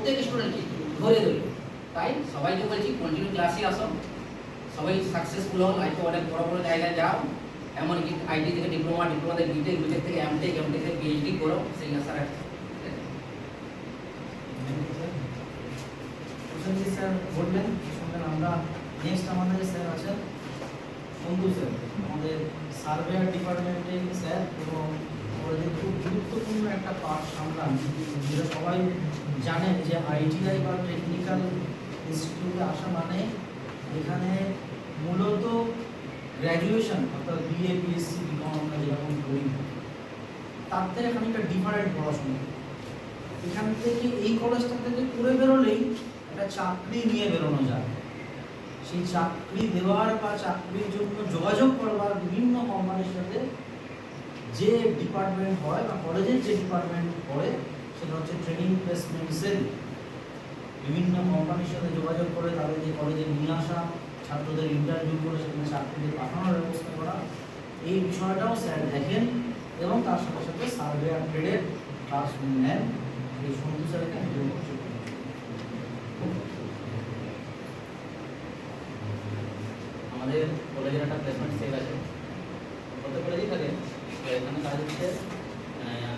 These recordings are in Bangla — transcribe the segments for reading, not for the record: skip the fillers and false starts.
প্রত্যেক স্টুডেন্টকে ধরে ধরে। তাই সবাইকে বলছি কন্টিনিউ ক্লাসে আসো, সবাই সাকসেসফুল হও, হয়তো অনেক বড় বড় জায়গায় যাও, এমনকি আইটি থেকে ডিপ্লোমা, ডিপ্লোমা থেকে বিটেক, বিটেক থেকে এমটেক, এমটেক থেকে পিএইচডি করো, সেই আশা রাখছি। স্যার বললেন শুনলেন। আমরা নেক্সট আমাদের স্যার আছেন বন্ধু স্যার, আমাদের সার্ভেয়ার ডিপার্টমেন্টের স্যার, এবং আমাদের খুব গুরুত্বপূর্ণ একটা পার্ট সামলান। যেটা সবাই জানেন যে আইটিআই বা টেকনিক্যাল ইনস্টিটিউটে আসা মানে এখানে মূলত গ্র্যাজুয়েশন অর্থাৎ বিএ, বিএসসি, বিকম আমরা যেরকম করি তার থেকে খানিকটা ডিফারেন্ট পড়াশোনা। এখান থেকে এই কলেজটা থেকে করে বেরোলেই একটা চাকরি নিয়ে বেরোনো যায়। সেই চাকরি দেওয়ার বা চাকরির জন্য যোগাযোগ করবার বিভিন্ন কোম্পানির সাথে যে ডিপার্টমেন্ট হয় বা কলেজের যে ডিপার্টমেন্ট পড়ে সেটা হচ্ছে ট্রেনিং প্লেসমেন্ট সেল। বিভিন্ন কোম্পানির সাথে যোগাযোগ করে তাদেরকে কলেজে নিয়ে আসা, ছাত্রদের ইন্টারভিউ করে সেখানে চাকরিতে পাঠানোর ব্যবস্থা করা, এই বিষয়টাও স্যার দেখেন এবং তার সাথে সাথে সার্ভেয়ার ট্রেডের ক্লাস নেন। এই সন্তু স্যারকে আমি আমাদের কলেজের একটা প্লেসমেন্ট সেল আছে, প্রত্যেক কলেজেই থাকে। এখানে কাজ হচ্ছে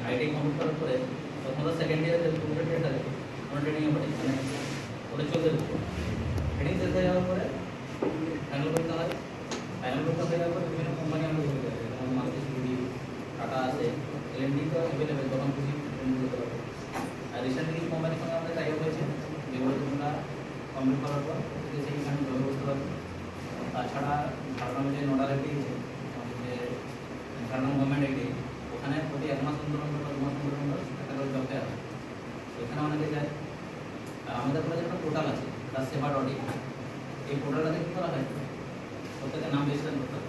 আইটি কমপ্লিট করার পরে তখন তো সেকেন্ড ইয়ারে পুরো ট্রেড থাকে, কোনো ট্রেনিংয়ে পড়ে মানে ওটা চলতে থাকে। ট্রেনিং শেষ হয়ে যাওয়ার পরে ফাইনাল করতে হয়। ফাইনাল করতে হয়ে যাওয়ার পরে বিভিন্ন কোম্পানি আমরা করতে পারি, যেমন মারুতি সুজুকি, টাটা আছে, এলএনডি তো অ্যাভেলেবেল, তখন খুশি ট্রেনিং করতে পারবে। আর রিসেন্টলি কিছু কোম্পানির সঙ্গে আমাদের টাই আপ হয়েছে, যেগুলো তোমরা কমপ্লিট করার পর সেইখানে জবে বসতে পারবে। তাছাড়া ঝাড়গ্রামে যে নোডাল আইটি আছে, যে ঝাড়গ্রাম গভর্নমেন্ট আইটি, ওখানে প্রতি 1 মাস অন্তর অন্তর বা 2 মাস অন্তর অন্তর একটা করে জব ফেয়ার হয়, ওখানে অনেকে যায়। আর আমাদের কলেজের একটা পোর্টাল আছে, তার সেবা ডট ইন। এই পোর্টালটাতে কী করা হয়, প্রত্যেকের নাম রেজিস্ট্রেশন করতে হবে।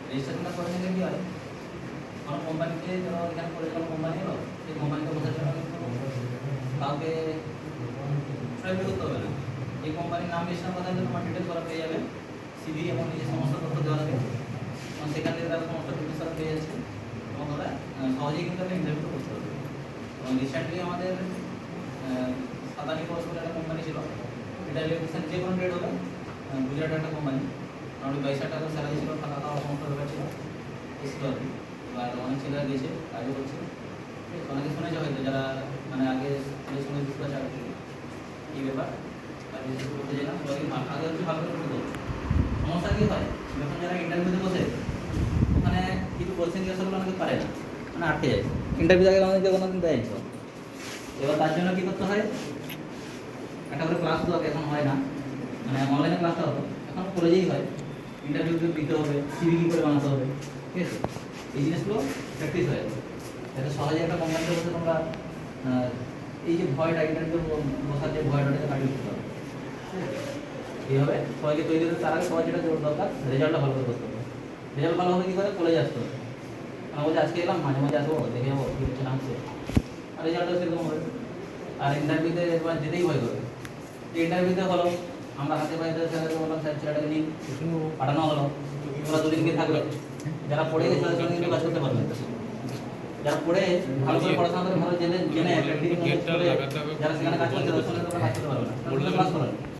রেজিস্ট্রেশনটা করে নিলে কী হয়, কোনো কোম্পানিতে ধরো এখানে কলেজে কোনো কোম্পানি এলো, সেই কোম্পানিতে বোঝার জন্য কাউকে ট্রাই করতে হবে না। এই কোম্পানির নাম রেজিস্ট্রেশন কথা হলে তোমার ডিটেলস ওরা পেয়ে যাবে, সিভি এবং নিজের সমস্ত তথ্য দেওয়া থাকে, এবং সেখান থেকে তারা সমস্ত ডিটেলস ওরা পেয়ে যাচ্ছে, এবং ওরা সহজেই কিন্তু একটা ইন্টারভিউ করতে পারবে। এবং রিসেন্টলি আমাদের সাতানি বলে একটা কোম্পানি ছিল, এটা ইলেকট্রিশিয়ান যে কোনো ট্রেড হবে, গুজরাটের একটা কোম্পানি, মোটামুটি 22,000 টাকা স্যালারি ছিল, থাকা খাওয়া সমস্ত ব্যাপার ছিল, এসছিল আর কি। এবার অনেক ছেলেরা গেছে, কাজও করছে। অনেকে শুনেছে হয়তো যারা মানে আগে ছেলের সঙ্গে যুক্ত আছে এই ব্যাপার, আর বিশেষ করতে চাই না, আগে হচ্ছে ভালো করে করতে হবে। সমস্যা কী হয়, যখন যারা ইন্টারভিউতে বসে ওখানে কিছু কোশ্চেন জিজ্ঞাসা অনেকে পারে না, মানে আটকে যায়। ইন্টারভিউ আগে আমাদেরকে কোনো দিন দেয় তো, এবার তার জন্য কী করতে হয়, একটা করে ক্লাস তো এখন হয় না, মানে অনলাইনে ক্লাসটা হতো, এখন কলেজেই হয়। ইন্টারভিউ দিতে হবে, সিভি কী করে বানাতে হবে, ঠিক আছে, এই জিনিসগুলো প্র্যাকটিস হয়ে যাবে। যাতে সহজে একটা কোম্পানিতে বসে তোমরা এই যে ভয়টা, ইন্টারভিউ বসার যে ভয়টা কাটিয়ে উঠতে পারবে। এইভাবে সবাইকে তৈরি করতে, তার আগে সবাই যেটা দরকার রেজাল্টটা ভালো করে করতে হবে। রেজাল্ট ভালো হবে কী করে, কলেজে আসতে হবে। আমরা বলছি আজকে এলাম, মাঝে মাঝে আসবো, দেখে যাবো কী হচ্ছে না হচ্ছে, আর রেজাল্টটা সেরকম হবে। আর ইন্টারভিউতে একবার যেতেই ভয় করবে। ইন্টারভিউতে হলো আমরা হাতে পায়ে স্যারকে বললাম, স্যার ছেলেটাকে নিয়ে পাঠানো হলো, ওরা 2 দিন গিয়ে থাকবে। যারা পড়ে গেছে তাদের সঙ্গে কিন্তু কাজ করতে পারবে, যারা পড়ে ভালো করে পড়াশোনা করে ভালো জেনে যারা সেখানে কাজ করছে তাদের সঙ্গে কাজ করতে পারবে না, ক্লাস করবে।